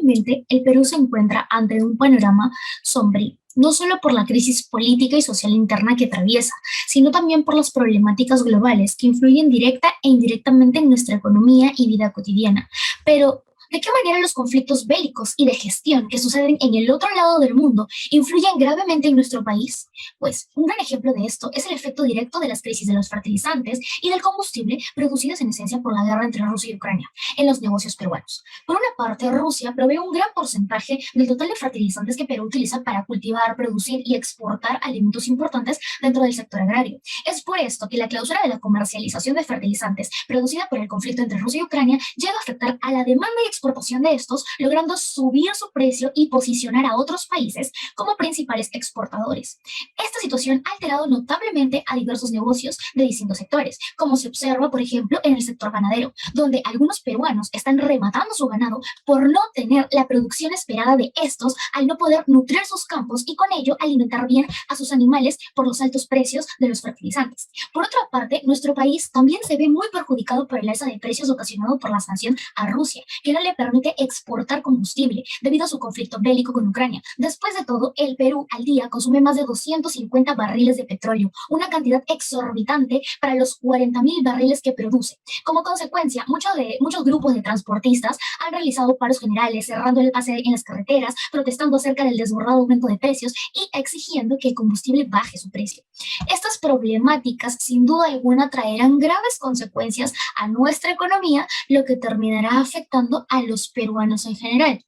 Actualmente, el Perú se encuentra ante un panorama sombrío, no solo por la crisis política y social interna que atraviesa, sino también por las problemáticas globales que influyen directa e indirectamente en nuestra economía y vida cotidiana. Pero, ¿de qué manera los conflictos bélicos y de gestión que suceden en el otro lado del mundo influyen gravemente en nuestro país? Pues un gran ejemplo de esto es el efecto directo de las crisis de los fertilizantes y del combustible producidas en esencia por la guerra entre Rusia y Ucrania en los negocios peruanos. Por una parte, Rusia provee un gran porcentaje del total de fertilizantes que Perú utiliza para cultivar, producir y exportar alimentos importantes dentro del sector agrario. Es por esto que la clausura de la comercialización de fertilizantes producida por el conflicto entre Rusia y Ucrania llega a afectar a la demanda y exportación de estos, logrando subir su precio y posicionar a otros países como principales exportadores. Esta situación ha alterado notablemente a diversos negocios de distintos sectores, como se observa, por ejemplo, en el sector ganadero, donde algunos peruanos están rematando su ganado por no tener la producción esperada de estos al no poder nutrir sus campos y con ello alimentar bien a sus animales por los altos precios de los fertilizantes. Por otra parte, nuestro país también se ve muy perjudicado por el alza de precios ocasionado por la sanción a Rusia, que no le permite exportar combustible debido a su conflicto bélico con Ucrania. Después de todo, el Perú al día consume más de 250 barriles de petróleo, una cantidad exorbitante para los 40.000 barriles que produce. Como consecuencia, muchos grupos de transportistas han realizado paros generales, cerrando el pase en las carreteras, protestando acerca del desbordado aumento de precios y exigiendo que el combustible baje su precio. Estas problemáticas, sin duda alguna, traerán graves consecuencias a nuestra economía, lo que terminará afectando a los peruanos en general.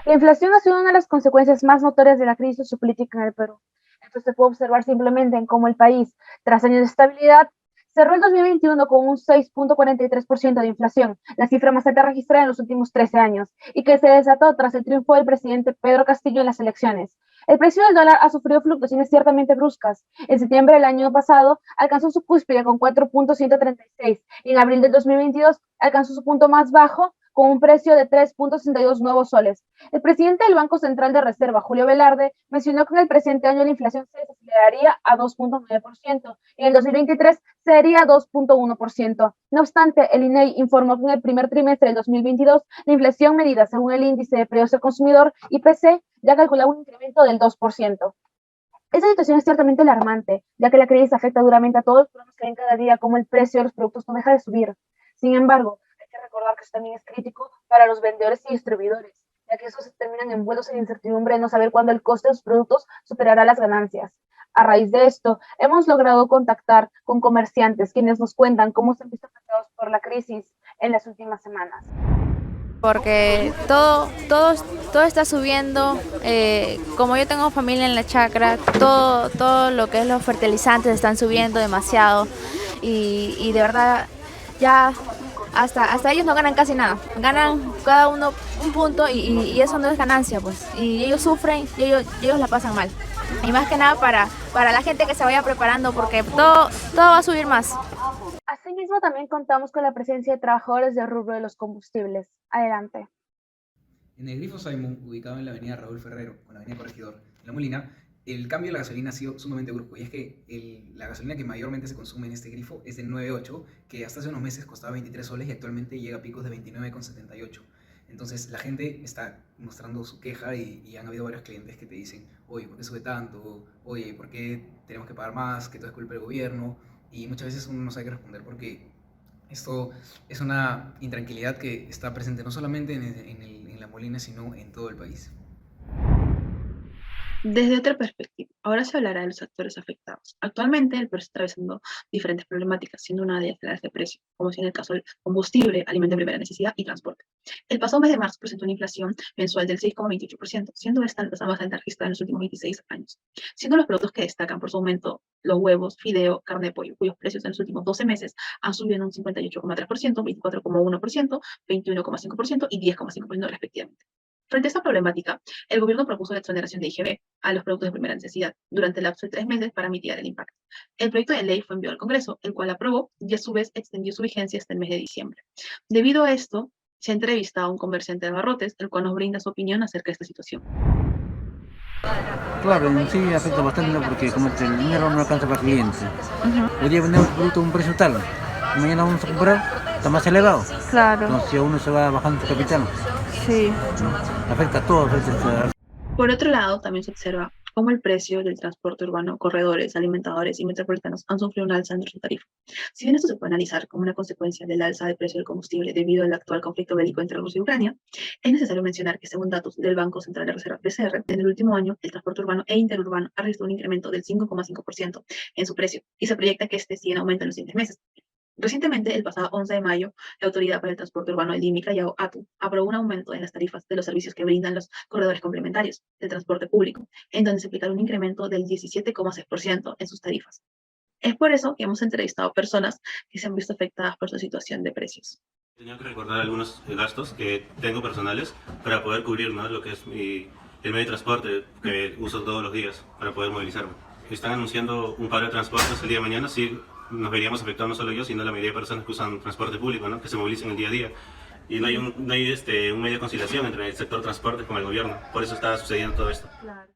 La inflación ha sido una de las consecuencias más notorias de la crisis sociopolítica en el Perú. Esto se puede observar simplemente en cómo el país, tras años de estabilidad, cerró el 2021 con un 6.43% de inflación, la cifra más alta registrada en los últimos 13 años, y que se desató tras el triunfo del presidente Pedro Castillo en las elecciones. El precio del dólar ha sufrido fluctuaciones ciertamente bruscas. En septiembre del año pasado alcanzó su cúspide con 4.136 y en abril del 2022 alcanzó su punto más bajo con un precio de 3.62 nuevos soles. El presidente del Banco Central de Reserva, Julio Velarde, mencionó que en el presente año la inflación se desaceleraría a 2.9% y en el 2023 sería 2.1%. No obstante, el INEI informó que en el primer trimestre del 2022 la inflación medida según el índice de precios al consumidor, IPC, ya calculaba un incremento del 2%. Esta situación es ciertamente alarmante, ya que la crisis afecta duramente a todos los peruanos que ven cada día cómo el precio de los productos no deja de subir. Sin embargo, hay que recordar que esto también es crítico para los vendedores y distribuidores, ya que estos se terminan envueltos en incertidumbre de no saber cuándo el coste de sus productos superará las ganancias. A raíz de esto, hemos logrado contactar con comerciantes quienes nos cuentan cómo se han visto afectados por la crisis en las últimas semanas. Porque todo está subiendo. Como yo tengo familia en la chacra, todo lo que es los fertilizantes están subiendo demasiado y de verdad ya hasta ellos no ganan casi nada, ganan cada uno un punto y eso no es ganancia, pues, y ellos sufren y ellos la pasan mal. Y más que nada para la gente que se vaya preparando, porque todo va a subir más. Asimismo, también contamos con la presencia de trabajadores del rubro de los combustibles. Adelante. En el Grifo Simon, ubicado en la avenida Raúl Ferrero, con la avenida Corregidor, en La Molina, el cambio de la gasolina ha sido sumamente brusco. Y es que la gasolina que mayormente se consume en este grifo es del 98, que hasta hace unos meses costaba 23 soles y actualmente llega a picos de 29,78. Entonces la gente está mostrando su queja y han habido varios clientes que te dicen, oye, ¿por qué sube tanto? Oye, ¿por qué tenemos que pagar más? Que todo es culpa del gobierno. Y muchas veces uno no sabe qué responder porque esto es una intranquilidad que está presente no solamente en La Molina, sino en todo el país. Desde otra perspectiva, ahora se hablará de los actores afectados. Actualmente el Perú está atravesando diferentes problemáticas, siendo una de ellas la de precio, como si en el caso del combustible, alimento de primera necesidad y transporte. El pasado mes de marzo presentó una inflación mensual del 6,28%, siendo esta la más alta registrada en los últimos 26 años. Siendo los productos que destacan por su aumento los huevos, fideo, carne de pollo, cuyos precios en los últimos 12 meses han subido en un 58,3%, 24,1%, 21,5% y 10,5% respectivamente. Frente a esta problemática, el gobierno propuso la exoneración de IGB a los productos de primera necesidad durante el lapso de 3 meses para mitigar el impacto. El proyecto de ley fue enviado al Congreso, el cual aprobó y a su vez extendió su vigencia hasta el mes de diciembre. Debido a esto, se ha entrevistado a un comerciante de abarrotes, el cual nos brinda su opinión acerca de esta situación. Claro, en sí afecta bastante, ¿no? Porque como el dinero no alcanza para el cliente. Hoy día vendemos el producto a un precio tal, mañana vamos a comprar está más elevado. Claro, Entonces, si uno se va bajando su capital, sí. afecta a todo. Afecta Por otro lado, también se observa cómo el precio del transporte urbano, corredores, alimentadores y metropolitanos han sufrido un alza en su tarifa. Si bien esto se puede analizar como una consecuencia del alza de precio del combustible debido al actual conflicto bélico entre Rusia y Ucrania, es necesario mencionar que según datos del Banco Central de Reserva (BCR), en el último año el transporte urbano e interurbano ha registrado un incremento del 5,5% en su precio y se proyecta que este siga en aumento en los siguientes meses. Recientemente, el pasado 11 de mayo, la Autoridad para el Transporte Urbano del IMICA, ATU, aprobó un aumento en las tarifas de los servicios que brindan los corredores complementarios del transporte público, en donde se aplicará un incremento del 17,6% en sus tarifas. Es por eso que hemos entrevistado a personas que se han visto afectadas por su situación de precios. Tenía que recordar algunos gastos que tengo personales para poder cubrir, ¿no?, lo que es el medio de transporte que uso todos los días para poder movilizarme. Están anunciando un paro de transportes el día de mañana, sí nos veríamos afectados no solo yo, sino la mayoría de personas que usan transporte público, ¿no?, que se movilizan el día a día. Y no hay un medio de conciliación entre el sector transporte con el gobierno. Por eso está sucediendo todo esto. Claro.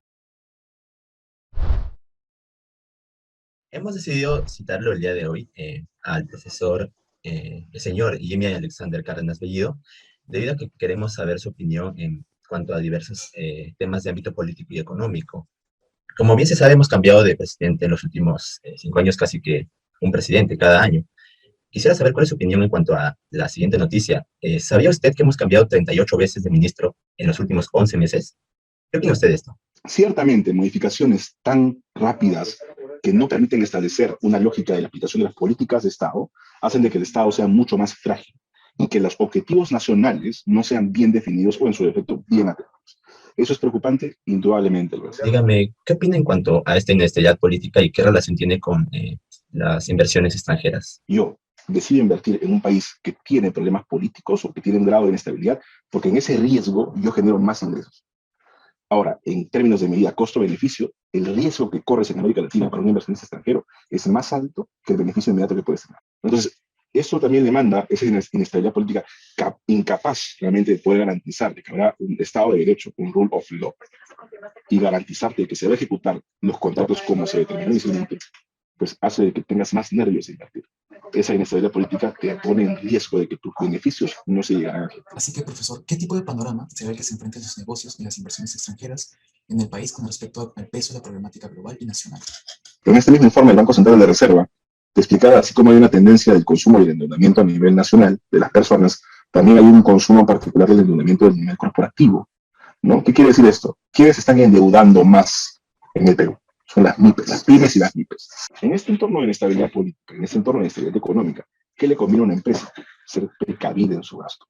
Hemos decidido citarlo el día de hoy al profesor, el señor Jimmy Alexander Cárdenas Bellido, debido a que queremos saber su opinión en cuanto a diversos temas de ámbito político y económico. Como bien se sabe, hemos cambiado de presidente en los últimos 5 años, casi que un presidente cada año. Quisiera saber cuál es su opinión en cuanto a la siguiente noticia. ¿Sabía usted que hemos cambiado 38 veces de ministro en los últimos 11 meses? ¿Qué opina usted de esto? Ciertamente, modificaciones tan rápidas que no permiten establecer una lógica de la aplicación de las políticas de Estado hacen de que el Estado sea mucho más frágil y que los objetivos nacionales no sean bien definidos o en su defecto bien atendidos. ¿Eso es preocupante? Indudablemente lo es. Dígame, ¿qué opina en cuanto a esta inestabilidad política y qué relación tiene con las inversiones extranjeras? Yo decido invertir en un país que tiene problemas políticos o que tiene un grado de inestabilidad porque en ese riesgo yo genero más ingresos. Ahora, en términos de medida costo-beneficio, el riesgo que corres en América Latina para un inversionista extranjero es más alto que el beneficio inmediato que puedes tener. Entonces, esto también demanda esa inestabilidad política incapaz realmente de poder garantizar que habrá un Estado de Derecho, un rule of law, y garantizarte que se va a ejecutar los contratos como se determinó inicialmente, pues hace que tengas más nervios de invertir. Esa inestabilidad política te pone en riesgo de que tus beneficios no se llegarán a ejecutar. Así que, profesor, ¿qué tipo de panorama se ve que se enfrentan los negocios y las inversiones extranjeras en el país con respecto al peso de la problemática global y nacional? En este mismo informe del Banco Central de Reserva, te explicaba así como hay una tendencia del consumo y el endeudamiento a nivel nacional de las personas, también hay un consumo particular del endeudamiento del nivel corporativo, ¿no? ¿Qué quiere decir esto? ¿Quiénes se están endeudando más en el Perú? Son las MIPES, las pymes y las MIPES. En este entorno de inestabilidad política, en este entorno de inestabilidad económica, ¿qué le conviene a una empresa? Ser precavida en su gasto.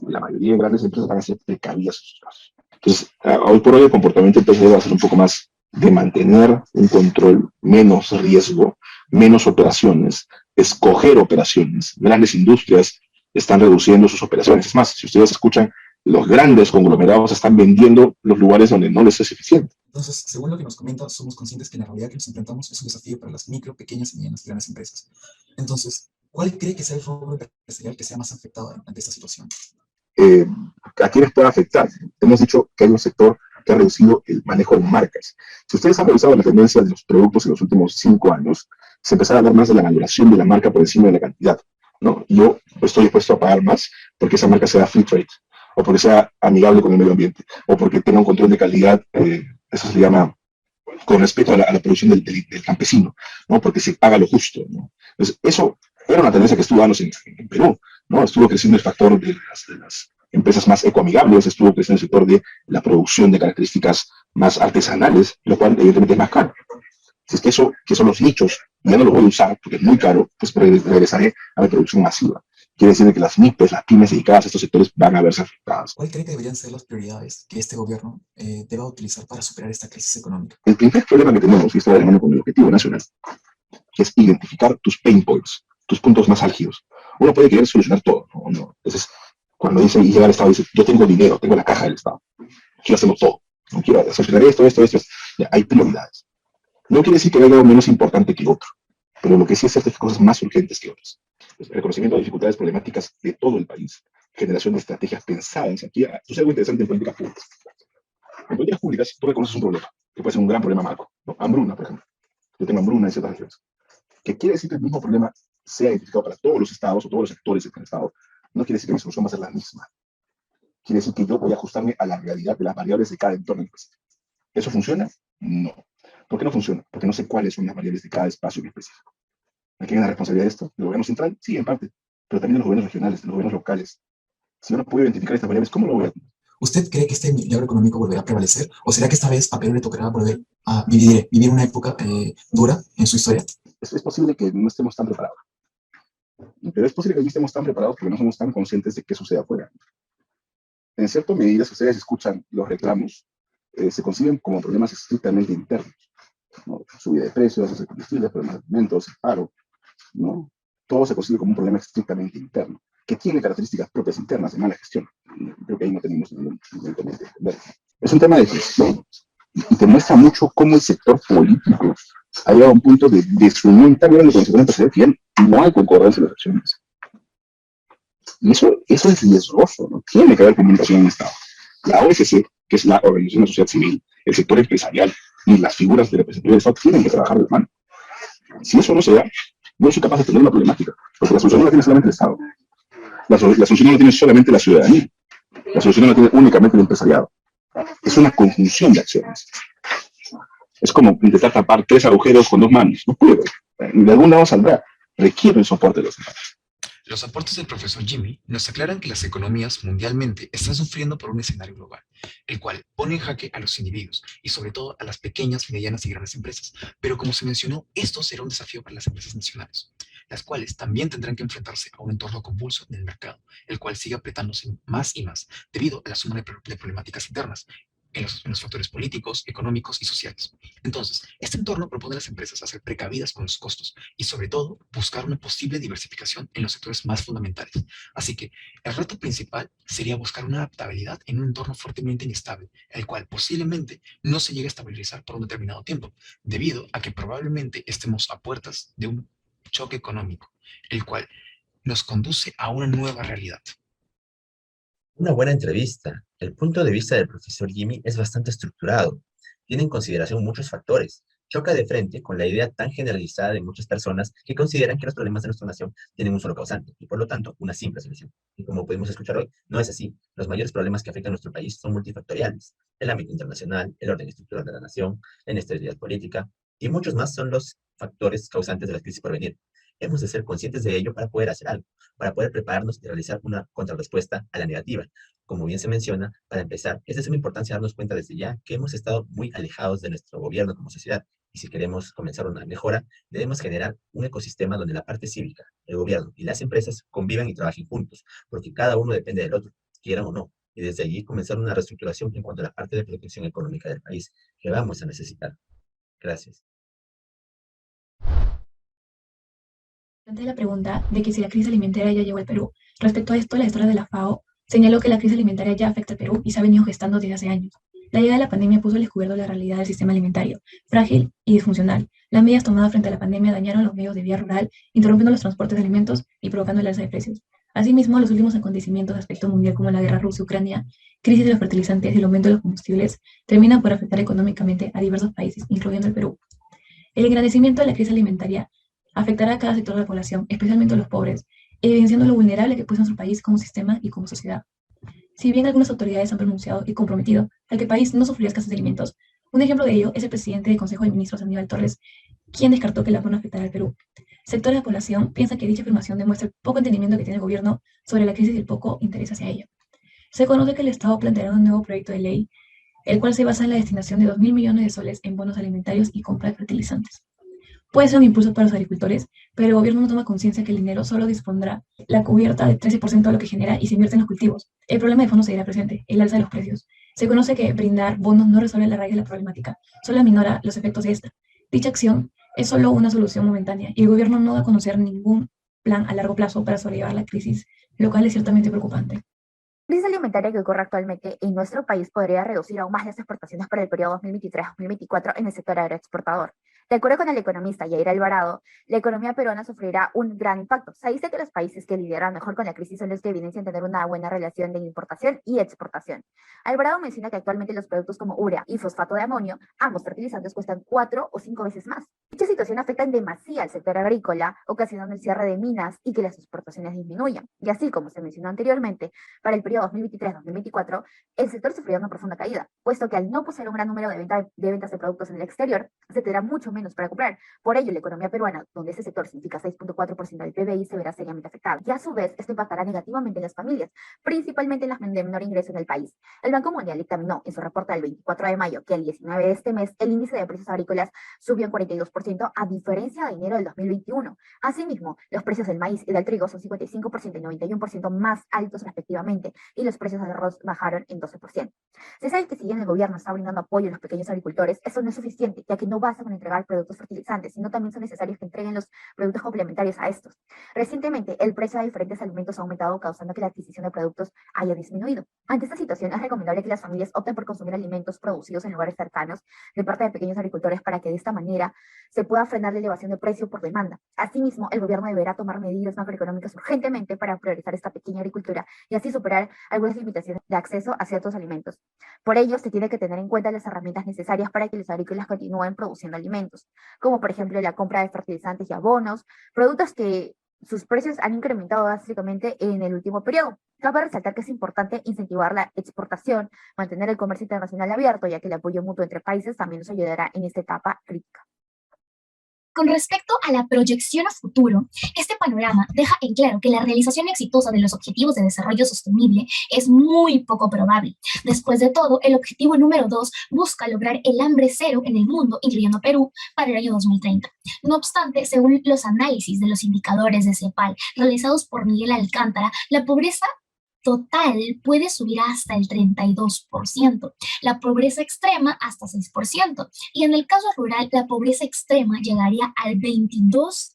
La mayoría de grandes empresas van a ser precavidas en sus gastos. Entonces, hoy por hoy el comportamiento del PCD va a ser un poco más de mantener un control, menos riesgo, menos operaciones, escoger operaciones. Grandes industrias están reduciendo sus operaciones. Es más, si ustedes escuchan, los grandes conglomerados están vendiendo los lugares donde no les es eficiente. Entonces, según lo que nos comenta, somos conscientes que la realidad que nos enfrentamos es un desafío para las micro, pequeñas, medianas y grandes empresas. Entonces, ¿cuál cree que sea el rubro empresarial que sea más afectado ante esta situación? ¿A quiénes puede afectar? Hemos dicho que hay un sector que ha reducido el manejo de marcas. Si ustedes han revisado la tendencia de los productos en los últimos 5 años, se empezaba a hablar más de la valoración de la marca por encima de la cantidad, ¿no? Yo estoy dispuesto a pagar más porque esa marca sea free trade, o porque sea amigable con el medio ambiente, o porque tenga un control de calidad, eso se le llama con respeto a la producción del campesino, ¿no? Porque se paga lo justo, ¿no? Entonces, eso era una tendencia que estuvo dándose en Perú, ¿no? Estuvo creciendo el factor de las empresas más ecoamigables, estuvo creciendo el sector de la producción de características más artesanales, lo cual evidentemente es más caro. Si es que eso, que son los nichos, ya no los voy a usar porque es muy caro, pues regresaré a la producción masiva. Quiere decir que las MIPES, las pymes dedicadas a estos sectores van a verse afectadas. ¿Cuál cree que deberían ser las prioridades que este gobierno deba utilizar para superar esta crisis económica? El primer problema que tenemos, y esto va de mano con el objetivo nacional, es identificar tus pain points, tus puntos más álgidos. Uno puede querer solucionar todo, ¿no? Entonces, cuando dice y llega al Estado, dice, yo tengo dinero, tengo la caja del Estado, quiero hacerlo todo, no quiero solucionar esto. Ya, hay prioridades. No quiere decir que haya algo menos importante que otro, pero lo que sí es cierto es que hay cosas más urgentes que otras. El reconocimiento de dificultades problemáticas de todo el país, generación de estrategias pensadas. Aquí sucede algo interesante en políticas públicas. En políticas públicas, tú reconoces un problema, que puede ser un gran problema macro, ¿no? Hambruna, por ejemplo. Yo tengo hambruna en ciertas regiones. ¿Qué quiere decir que el mismo problema sea identificado para todos los estados o todos los sectores del estado, no quiere decir que mi solución va a ser la misma. Quiere decir que yo voy a ajustarme a la realidad de las variables de cada entorno específico. ¿Eso funciona? No. ¿Por qué no funciona? Porque no sé cuáles son las variables de cada espacio en específico. ¿A quién es la responsabilidad de esto? ¿Del gobierno central? Sí, en parte, pero también de los gobiernos regionales, de los gobiernos locales. Si yo no puedo identificar estas variables, ¿cómo lo voy a hacer? ¿Usted cree que este milagro económico volverá a prevalecer? ¿O será que esta vez a Perú le tocará volver a vivir una época dura en su historia? Es posible que no estemos tan preparados. Pero es posible que no estemos tan preparados porque no somos tan conscientes de qué sucede afuera. En cierta medida, si ustedes escuchan los reclamos, se conciben como problemas estrictamente internos, ¿no? Subida de precios, de combustibles, problemas de alimentos, el paro, ¿no? Todo se concibe como un problema estrictamente interno, que tiene características propias internas de mala gestión. Creo que ahí no tenemos ningún inconveniente. Es un tema de gestión y te muestra mucho cómo el sector político ha llegado a un punto de desunión tan grande con el sector empresarial que ya no hay concordancia en las acciones. Y eso es riesgoso, ¿no? Tiene que haber comunicación en el Estado. La OSC, que es la Organización de la Sociedad Civil, el sector empresarial y las figuras de representación del Estado tienen que trabajar de la mano. Si eso no se da, no soy capaz de tener una problemática, porque la solución no la tiene solamente el Estado. La solución no la tiene solamente la ciudadanía. La solución no la tiene únicamente el empresariado. Es una conjunción de acciones. Es como intentar tapar 3 agujeros con 2 manos. No puedo. De algún lado saldrá. Requiere el soporte de los demás. Los aportes del profesor Jimmy nos aclaran que las economías mundialmente están sufriendo por un escenario global, el cual pone en jaque a los individuos y sobre todo a las pequeñas, medianas y grandes empresas. Pero como se mencionó, esto será un desafío para las empresas nacionales, las cuales también tendrán que enfrentarse a un entorno convulso en el mercado, el cual sigue apretándose más y más debido a la suma de problemáticas internas en los factores políticos, económicos y sociales. Entonces, este entorno propone a las empresas a ser precavidas con los costos y, sobre todo, buscar una posible diversificación en los sectores más fundamentales. Así que, el reto principal sería buscar una adaptabilidad en un entorno fuertemente inestable, el cual posiblemente no se llegue a estabilizar por un determinado tiempo, debido a que probablemente estemos a puertas de un choque económico, el cual nos conduce a una nueva realidad. Una buena entrevista. El punto de vista del profesor Jimmy es bastante estructurado. Tiene en consideración muchos factores. Choca de frente con la idea tan generalizada de muchas personas que consideran que los problemas de nuestra nación tienen un solo causante y, por lo tanto, una simple solución. Y como pudimos escuchar hoy, no es así. Los mayores problemas que afectan a nuestro país son multifactoriales. El ámbito internacional, el orden estructural de la nación, la inestabilidad política y muchos más son los factores causantes de la crisis por venir. Hemos de ser conscientes de ello para poder hacer algo, para poder prepararnos y realizar una contrarrespuesta a la negativa. Como bien se menciona, para empezar, es de suma importancia darnos cuenta desde ya que hemos estado muy alejados de nuestro gobierno como sociedad, y si queremos comenzar una mejora, debemos generar un ecosistema donde la parte cívica, el gobierno y las empresas convivan y trabajen juntos, porque cada uno depende del otro, quieran o no, y desde allí comenzar una reestructuración en cuanto a la parte de protección económica del país, que vamos a necesitar. Gracias. Ante la pregunta de que si la crisis alimentaria ya llegó al Perú, respecto a esto, la gestora de la FAO señaló que la crisis alimentaria ya afecta al Perú y se ha venido gestando desde hace años. La llegada de la pandemia puso al descubierto la realidad del sistema alimentario, frágil y disfuncional. Las medidas tomadas frente a la pandemia dañaron los medios de vía rural, interrumpiendo los transportes de alimentos y provocando el alza de precios. Asimismo, los últimos acontecimientos de aspecto mundial como la guerra Rusia-Ucrania, crisis de los fertilizantes y el aumento de los combustibles terminan por afectar económicamente a diversos países, incluyendo el Perú. El engrandecimiento de la crisis alimentaria afectará a cada sector de la población, especialmente a los pobres, evidenciando lo vulnerable que puede ser nuestro país como sistema y como sociedad. Si bien algunas autoridades han pronunciado y comprometido a que el país no sufrirá escasez de alimentos, un ejemplo de ello es el presidente del Consejo de Ministros, Aníbal Torres, quien descartó que la hambruna afectará al Perú. Sectores de la población piensan que dicha afirmación demuestra el poco entendimiento que tiene el gobierno sobre la crisis y el poco interés hacia ella. Se conoce que el Estado planteará un nuevo proyecto de ley, el cual se basa en la destinación de 2.000 millones de soles en bonos alimentarios y compra de fertilizantes. Puede ser un impulso para los agricultores, pero el gobierno no toma conciencia que el dinero solo dispondrá la cubierta del 13% de lo que genera y se invierte en los cultivos. El problema de fondo seguirá presente, el alza de los precios. Se conoce que brindar bonos no resuelve la raíz de la problemática, solo aminora los efectos de esta. Dicha acción es solo una solución momentánea y el gobierno no da a conocer ningún plan a largo plazo para sobrellevar la crisis, lo cual es ciertamente preocupante. La crisis alimentaria que ocurre actualmente en nuestro país podría reducir aún más las exportaciones para el periodo 2023-2024 en el sector agroexportador. De acuerdo con el economista Yair Alvarado, la economía peruana sufrirá un gran impacto. Se dice que los países que lideran mejor con la crisis son los que evidencian tener una buena relación de importación y exportación. Alvarado menciona que actualmente los productos como urea y fosfato de amonio, ambos fertilizantes, cuestan 4 o 5 veces más. Dicha situación afecta en demasía al sector agrícola, ocasionando el cierre de minas y que las exportaciones disminuyan. Y así como se mencionó anteriormente, para el periodo 2023-2024, el sector sufrirá una profunda caída, puesto que al no poseer un gran número de ventas de productos en el exterior, se tendrá mucho menos para comprar. Por ello, la economía peruana, donde ese sector significa 6.4% del PBI, se verá seriamente afectada. Y a su vez, esto impactará negativamente en las familias, principalmente en las de menor ingreso en el país. El Banco Mundial dictaminó en su reporte del 24 de mayo que el 19 de este mes el índice de precios agrícolas subió en 42% a diferencia de enero del 2021. Asimismo, los precios del maíz y del trigo son 55% y 91% más altos respectivamente, y los precios del arroz bajaron en 12%. Se sabe que si bien el gobierno está brindando apoyo a los pequeños agricultores, eso no es suficiente, ya que no basta con entregar productos fertilizantes, sino también son necesarios que entreguen los productos complementarios a estos. Recientemente, el precio de diferentes alimentos ha aumentado, causando que la adquisición de productos haya disminuido. Ante esta situación, es recomendable que las familias opten por consumir alimentos producidos en lugares cercanos de parte de pequeños agricultores para que de esta manera se pueda frenar la elevación de precio por demanda. Asimismo, el gobierno deberá tomar medidas macroeconómicas urgentemente para priorizar esta pequeña agricultura y así superar algunas limitaciones de acceso a ciertos alimentos. Por ello, se tiene que tener en cuenta las herramientas necesarias para que los agrícolas continúen produciendo alimentos, como por ejemplo la compra de fertilizantes y abonos, productos que sus precios han incrementado drásticamente en el último periodo. Cabe resaltar que es importante incentivar la exportación, mantener el comercio internacional abierto, ya que el apoyo mutuo entre países también nos ayudará en esta etapa crítica. Con respecto a la proyección a futuro, este panorama deja en claro que la realización exitosa de los objetivos de desarrollo sostenible es muy poco probable. Después de todo, el objetivo número 2 busca lograr el hambre cero en el mundo, incluyendo Perú, para el año 2030. No obstante, según los análisis de los indicadores de CEPAL realizados por Miguel Alcántara, la pobreza total puede subir hasta el 32%, la pobreza extrema hasta 6%, y en el caso rural la pobreza extrema llegaría al 22%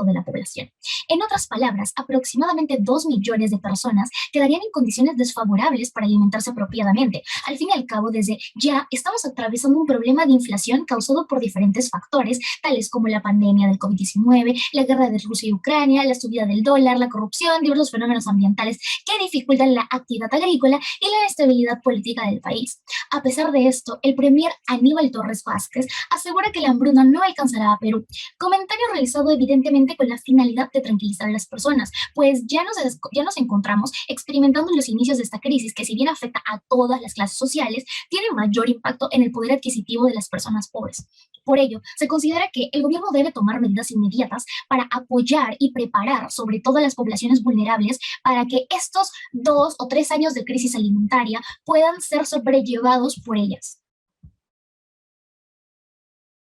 de la población. En otras palabras, aproximadamente 2 millones de personas quedarían en condiciones desfavorables para alimentarse apropiadamente. Al fin y al cabo, desde ya estamos atravesando un problema de inflación causado por diferentes factores, tales como la pandemia del COVID-19, la guerra de Rusia y Ucrania, la subida del dólar, la corrupción, diversos fenómenos ambientales que dificultan la actividad agrícola y la estabilidad política del país. A pesar de esto, el premier Aníbal Torres Vázquez asegura que la hambruna no alcanzará a Perú. Comentario realizado evidentemente con la finalidad de tranquilizar a las personas, pues ya nos encontramos experimentando en los inicios de esta crisis que, si bien afecta a todas las clases sociales, tiene mayor impacto en el poder adquisitivo de las personas pobres. Por ello, se considera que el gobierno debe tomar medidas inmediatas para apoyar y preparar sobre todo a las poblaciones vulnerables para que estos 2 o 3 años de crisis alimentaria puedan ser sobrellevados por ellas.